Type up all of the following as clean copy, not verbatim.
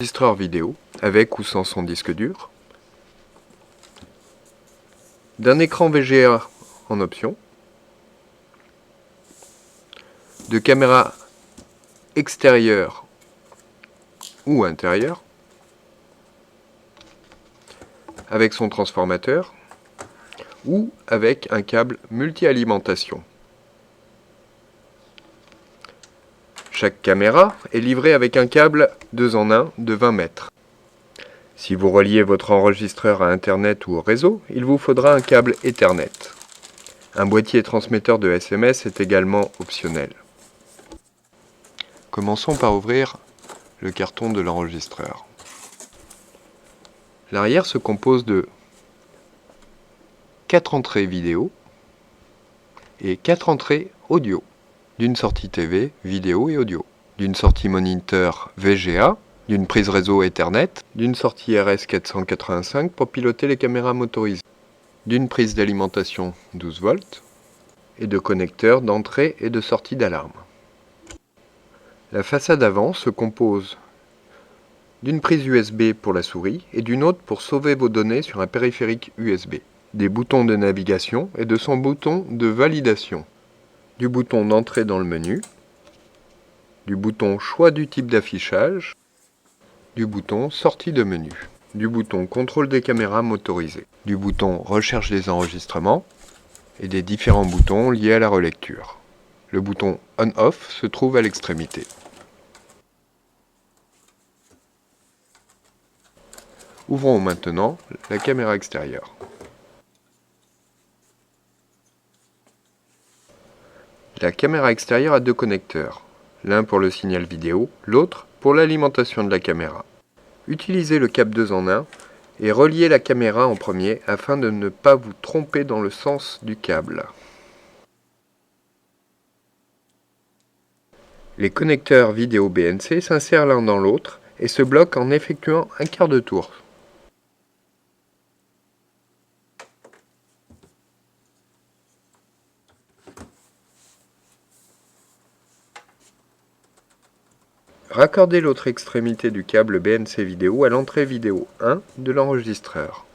Enregistreur vidéo, avec ou sans son disque dur, d'un écran VGA en option, de caméra extérieure ou intérieure, avec son transformateur, ou avec un câble multi-alimentation. Chaque caméra est livrée avec un câble 2 en 1 de 20 mètres. Si vous reliez votre enregistreur à Internet ou au réseau, il vous faudra un câble Ethernet. Un boîtier transmetteur de SMS est également optionnel. Commençons par ouvrir le carton de l'enregistreur. L'arrière se compose de 4 entrées vidéo et 4 entrées audio, d'une sortie TV, vidéo et audio, d'une sortie moniteur VGA, d'une prise réseau Ethernet, d'une sortie RS485 pour piloter les caméras motorisées, d'une prise d'alimentation 12 volts et de connecteurs d'entrée et de sortie d'alarme. La façade avant se compose d'une prise USB pour la souris et d'une autre pour sauver vos données sur un périphérique USB, des boutons de navigation et de son bouton de validation, du bouton d'entrée dans le menu, du bouton choix du type d'affichage, du bouton sortie de menu, du bouton contrôle des caméras motorisées, du bouton recherche des enregistrements et des différents boutons liés à la relecture. Le bouton on-off se trouve à l'extrémité. Ouvrons maintenant la caméra extérieure. La caméra extérieure a deux connecteurs, l'un pour le signal vidéo, l'autre pour l'alimentation de la caméra. Utilisez le câble 2 en 1 et reliez la caméra en premier afin de ne pas vous tromper dans le sens du câble. Les connecteurs vidéo BNC s'insèrent l'un dans l'autre et se bloquent en effectuant un quart de tour. Raccordez l'autre extrémité du câble BNC vidéo à l'entrée vidéo 1 de l'enregistreur.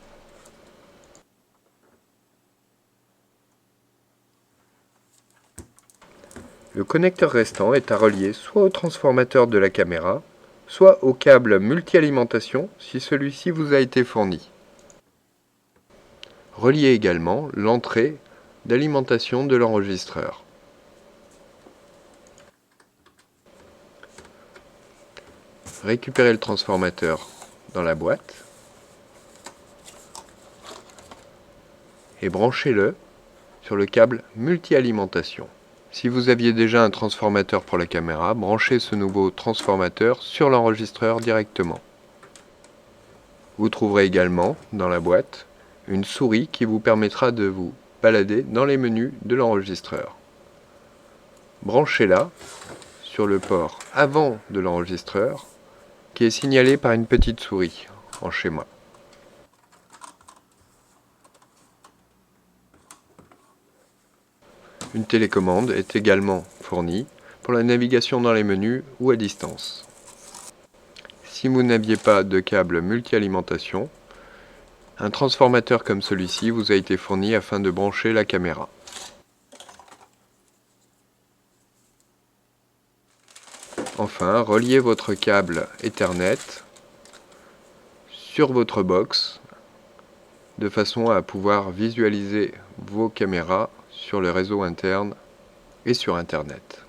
Le connecteur restant est à relier soit au transformateur de la caméra, soit au câble multi-alimentation si celui-ci vous a été fourni. Reliez également l'entrée d'alimentation de l'enregistreur. Récupérez le transformateur dans la boîte et branchez-le sur le câble multi-alimentation. Si vous aviez déjà un transformateur pour la caméra, branchez ce nouveau transformateur sur l'enregistreur directement. Vous trouverez également dans la boîte une souris qui vous permettra de vous balader dans les menus de l'enregistreur. Branchez-la sur le port avant de l'enregistreur qui est signalé par une petite souris en schéma. Une télécommande est également fournie pour la navigation dans les menus ou à distance. Si vous n'aviez pas de câble multi-alimentation, un transformateur comme celui-ci vous a été fourni afin de brancher la caméra. Enfin, reliez votre câble Ethernet sur votre box de façon à pouvoir visualiser vos caméras sur le réseau interne et sur Internet.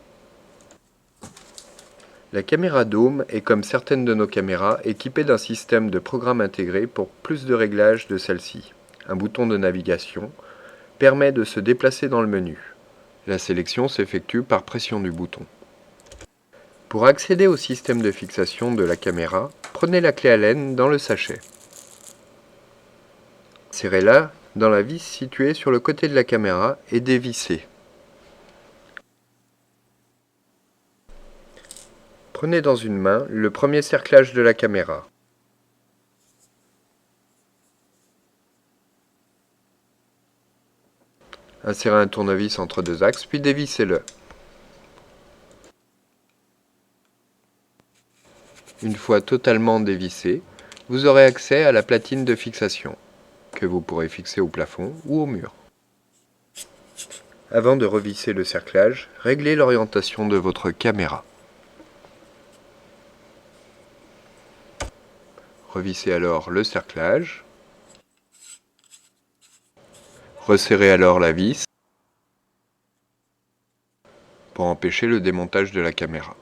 La caméra Dome est, comme certaines de nos caméras, équipée d'un système de programme intégré pour plus de réglages de celle-ci. Un bouton de navigation permet de se déplacer dans le menu. La sélection s'effectue par pression du bouton. Pour accéder au système de fixation de la caméra, prenez la clé Allen dans le sachet. Insérez-la dans la vis située sur le côté de la caméra et dévissez. Prenez dans une main le premier cerclage de la caméra. Insérez un tournevis entre deux axes, puis dévissez-le. Une fois totalement dévissé, vous aurez accès à la platine de fixation, que vous pourrez fixer au plafond ou au mur. Avant de revisser le cerclage, réglez l'orientation de votre caméra. Revissez alors le cerclage. Resserrez alors la vis pour empêcher le démontage de la caméra.